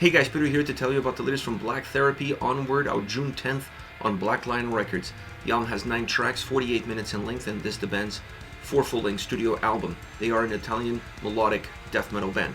Hey guys, Peter here to tell you about the latest from Black Therapy, Onward, out June 10th on Black Lion Records. The album has 9 tracks, 48 minutes in length, and this the band's 4 full-length studio album. They are an Italian melodic death metal band.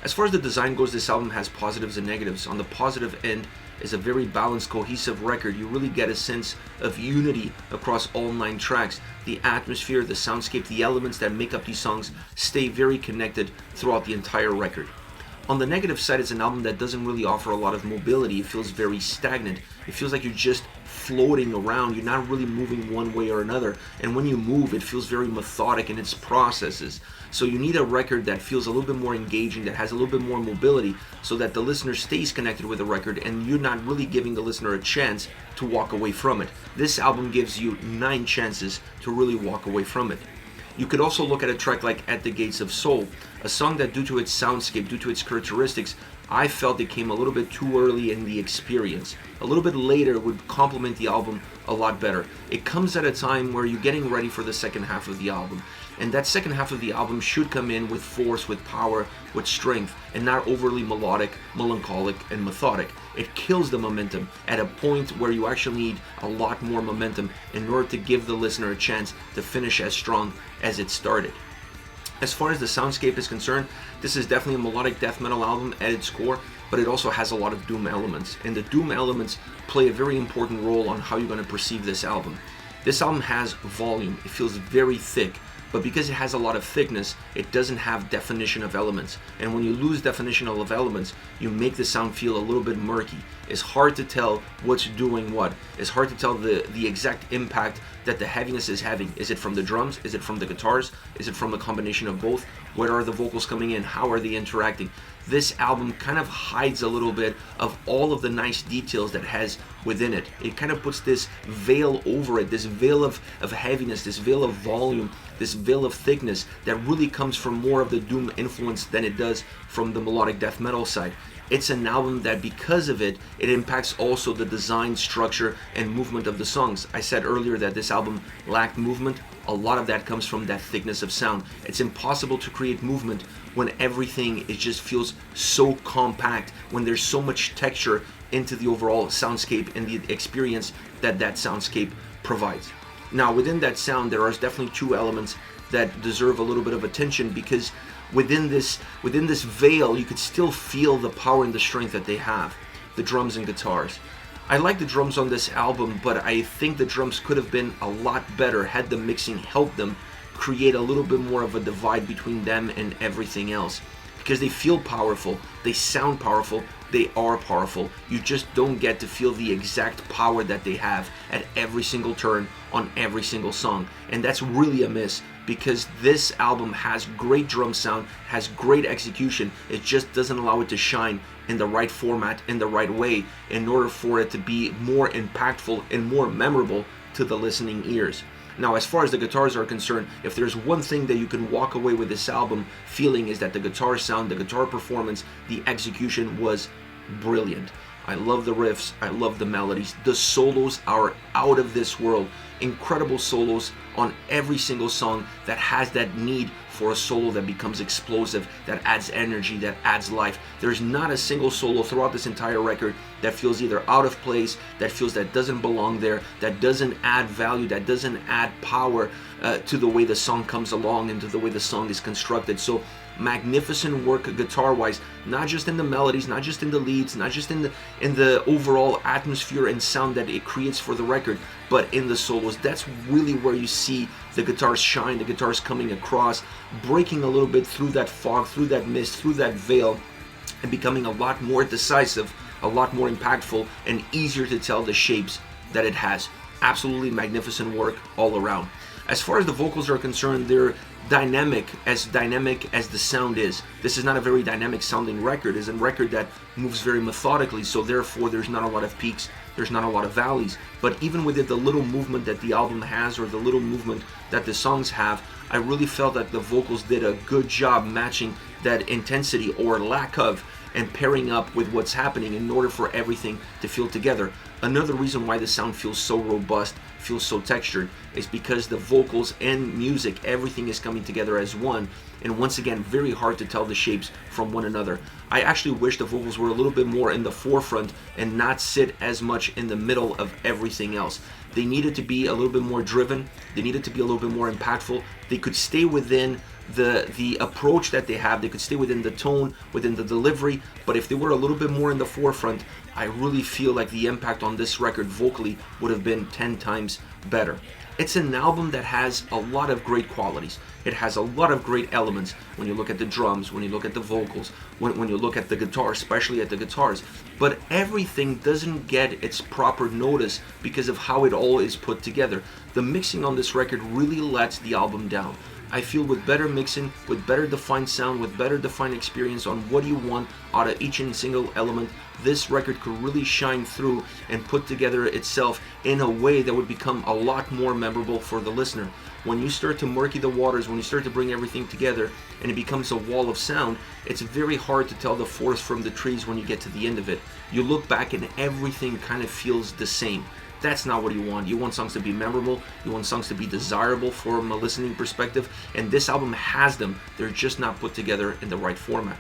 As far as the design goes, this album has positives and negatives. On the positive end is a very balanced, cohesive record. You really get a sense of unity across all 9 tracks. The atmosphere, the soundscape, the elements that make up these songs stay very connected throughout the entire record. On the negative side, it's an album that doesn't really offer a lot of mobility. It feels very stagnant. It feels like you're just floating around. You're not really moving one way or another. And when you move, it feels very methodic in its processes. So you need a record that feels a little bit more engaging, that has a little bit more mobility, so that the listener stays connected with the record and you're not really giving the listener a chance to walk away from it. This album gives you 9 chances to really walk away from it. You could also look at a track like At the Gates of Soul, a song that due to its soundscape, due to its characteristics, I felt it came a little bit too early in the experience. A little bit later would complement the album a lot better. It comes at a time where you're getting ready for the second half of the album. And that second half of the album should come in with force, with power, with strength, and not overly melodic, melancholic, and methodic. It kills the momentum at a point where you actually need a lot more momentum in order to give the listener a chance to finish as strong as it started. As far as the soundscape is concerned, this is definitely a melodic death metal album at its core, but it also has a lot of doom elements. And the doom elements play a very important role on how you're going to perceive this album. This album has volume. It feels very thick. But because it has a lot of thickness, it doesn't have definition of elements. And when you lose definition of elements, you make the sound feel a little bit murky. It's hard to tell what's doing what. It's hard to tell the exact impact that the heaviness is having. Is it from the drums? Is it from the guitars? Is it from a combination of both? Where are the vocals coming in? How are they interacting? This album kind of hides a little bit of all of the nice details that it has within it. It kind of puts this veil over it, this veil of heaviness, this veil of volume, this veil of thickness that really comes from more of the doom influence than it does from the melodic death metal side. It's an album that because of it, it impacts also the design, structure, and movement of the songs. I said earlier that this album lacked movement. A lot of that comes from that thickness of sound. It's impossible to create movement when everything it just feels so compact, when there's so much texture into the overall soundscape and the experience that that soundscape provides. Now, within that sound, there are definitely 2 elements that deserve a little bit of attention, because within this veil, you could still feel the power and the strength that they have, the drums and guitars. I like the drums on this album, but I think the drums could have been a lot better had the mixing helped them create a little bit more of a divide between them and everything else. Because they feel powerful, they sound powerful, they are powerful. You just don't get to feel the exact power that they have at every single turn on every single song. And that's really a miss, because this album has great drum sound, has great execution. It just doesn't allow it to shine in the right format, in the right way, in order for it to be more impactful and more memorable to the listening ears. Now, as far as the guitars are concerned, if there's one thing that you can walk away with this album feeling, is that the guitar sound, the guitar performance, the execution was brilliant. I love the riffs, I love the melodies. The solos are out of this world. Incredible solos on every single song that has that need for a solo that becomes explosive, that adds energy, that adds life. There's not a single solo throughout this entire record that feels either out of place, that feels that doesn't belong there, that doesn't add value, that doesn't add power to the way the song comes along and to the way the song is constructed. So magnificent work guitar-wise, not just in the melodies, not just in the leads, not just in the overall atmosphere and sound that it creates for the record, but in the solos. That's really where you see the guitars shine, the guitars coming across, breaking a little bit through that fog, through that mist, through that veil, and becoming a lot more decisive, a lot more impactful, and easier to tell the shapes that it has. Absolutely magnificent work all around. As far as the vocals are concerned, they're dynamic as the sound is. This is not a very dynamic sounding record. It's a record that moves very methodically, so therefore there's not a lot of peaks, there's not a lot of valleys. But even within the little movement that the album has, or the little movement that the songs have, I really felt that the vocals did a good job matching that intensity or lack of, and pairing up with what's happening in order for everything to feel together. Another reason why the sound feels so robust, feels so textured is because the vocals and music, everything is coming together as one, and once again, very hard to tell the shapes from one another. I actually wish the vocals were a little bit more in the forefront and not sit as much in the middle of everything else. They needed to be a little bit more driven, they needed to be a little bit more impactful. They could stay within the approach that they have, they could stay within the tone, within the delivery, but if they were a little bit more in the forefront, I really feel like the impact on this record vocally would have been 10 times better. It's an album that has a lot of great qualities. It has a lot of great elements when you look at the drums, when you look at the vocals, when you look at the guitar, especially at the guitars. But everything doesn't get its proper notice because of how it all is put together. The mixing on this record really lets the album down. I feel with better mixing, with better defined sound, with better defined experience on what you want out of each and single element, this record could really shine through and put together itself in a way that would become a lot more memorable for the listener. When you start to murky the waters, when you start to bring everything together and it becomes a wall of sound, it's very hard to tell the forest from the trees when you get to the end of it. You look back and everything kind of feels the same. That's not what you want. You want songs to be memorable, you want songs to be desirable from a listening perspective, and this album has them. They're just not put together in the right format.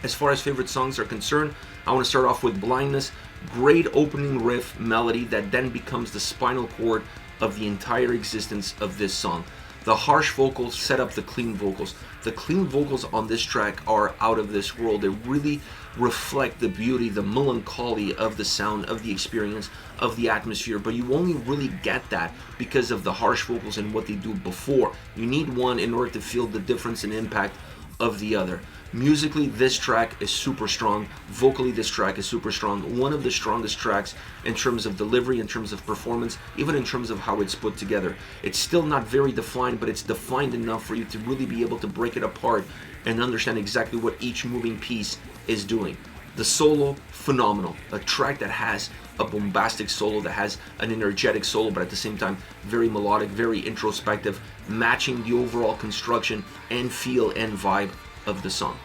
As far as favorite songs are concerned, I want to start off with Blindness. Great opening riff melody that then becomes the spinal cord of the entire existence of this song. The harsh vocals set up the clean vocals. The clean vocals on this track are out of this world. They really reflect the beauty, the melancholy of the sound, of the experience, of the atmosphere, but you only really get that because of the harsh vocals and what they do before. You need one in order to feel the difference and impact of the other. Musically, this track is super strong. Vocally, this track is super strong. One of the strongest tracks in terms of delivery, in terms of performance, even in terms of how it's put together. It's still not very defined, but it's defined enough for you to really be able to break it apart and understand exactly what each moving piece is doing. The solo, phenomenal. A track that has a bombastic solo, that has an energetic solo, but at the same time, very melodic, very introspective, matching the overall construction and feel and vibe of the song.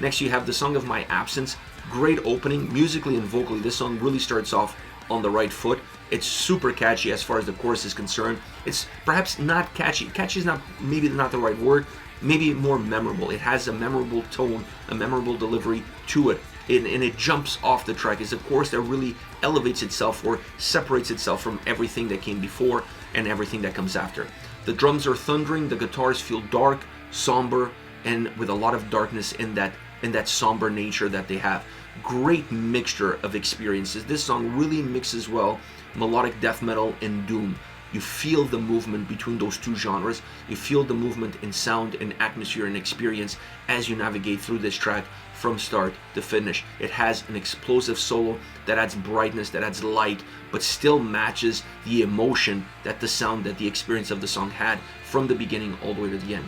Next, you have the Song of My Absence. Great opening, musically and vocally. This song really starts off on the right foot. It's super catchy as far as the chorus is concerned. It's perhaps not catchy. Catchy is maybe not the right word. Maybe more memorable. It has a memorable tone, a memorable delivery to it. And it jumps off the track. It's a chorus that really elevates itself or separates itself from everything that came before and everything that comes after. The drums are thundering. The guitars feel dark, somber, and with a lot of darkness in that somber nature that they have. Great mixture of experiences. This song really mixes well melodic death metal and doom. You feel the movement between those two genres. You feel the movement in sound and atmosphere and experience as you navigate through this track from start to finish. It has an explosive solo that adds brightness, that adds light, but still matches the emotion that the sound, that the experience of the song had from the beginning all the way to the end.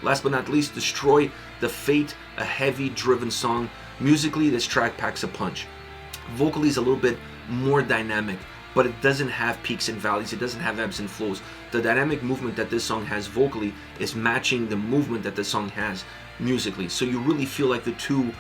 Last but not least, Destroy the Fate, a heavy driven song. Musically, this track packs a punch. Vocally is a little bit more dynamic, but it doesn't have peaks and valleys, it doesn't have ebbs and flows. The dynamic movement that this song has vocally is matching the movement that the song has musically. So you really feel like the two,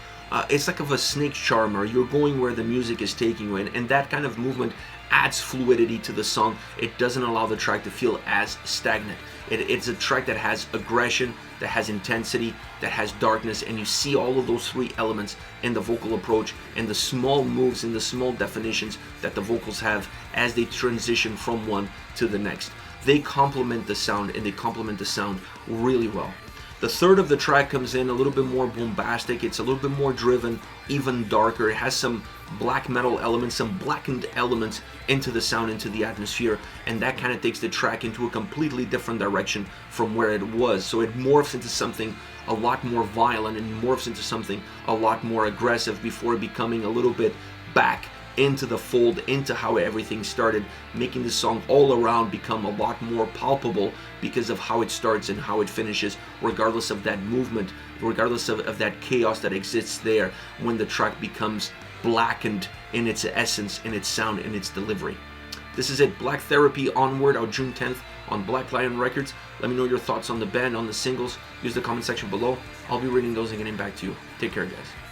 it's like of a snake charmer. You're going where the music is taking you, and that kind of movement adds fluidity to the song. It doesn't allow the track to feel as stagnant. It's a track that has aggression, that has intensity, that has darkness, and you see all of those three elements in the vocal approach and the small moves and the small definitions that the vocals have as they transition from one to the next. They complement the sound, and they complement the sound really well. The third of the track comes in a little bit more bombastic. It's a little bit more driven, even darker. It has some black metal elements, some blackened elements into the sound, into the atmosphere, and that kind of takes the track into a completely different direction from where it was. So it morphs into something a lot more violent and morphs into something a lot more aggressive before becoming a little bit back into the fold, into how everything started, making the song all around become a lot more palpable because of how it starts and how it finishes, regardless of that movement, regardless of that chaos that exists there when the track becomes blackened in its essence, in its sound, in its delivery. This is it, Black Therapy, Onward, out June 10th on Black Lion Records. Let me know your thoughts on the band, on the singles. Use the comment section below. I'll be reading those and getting back to you. Take care, guys.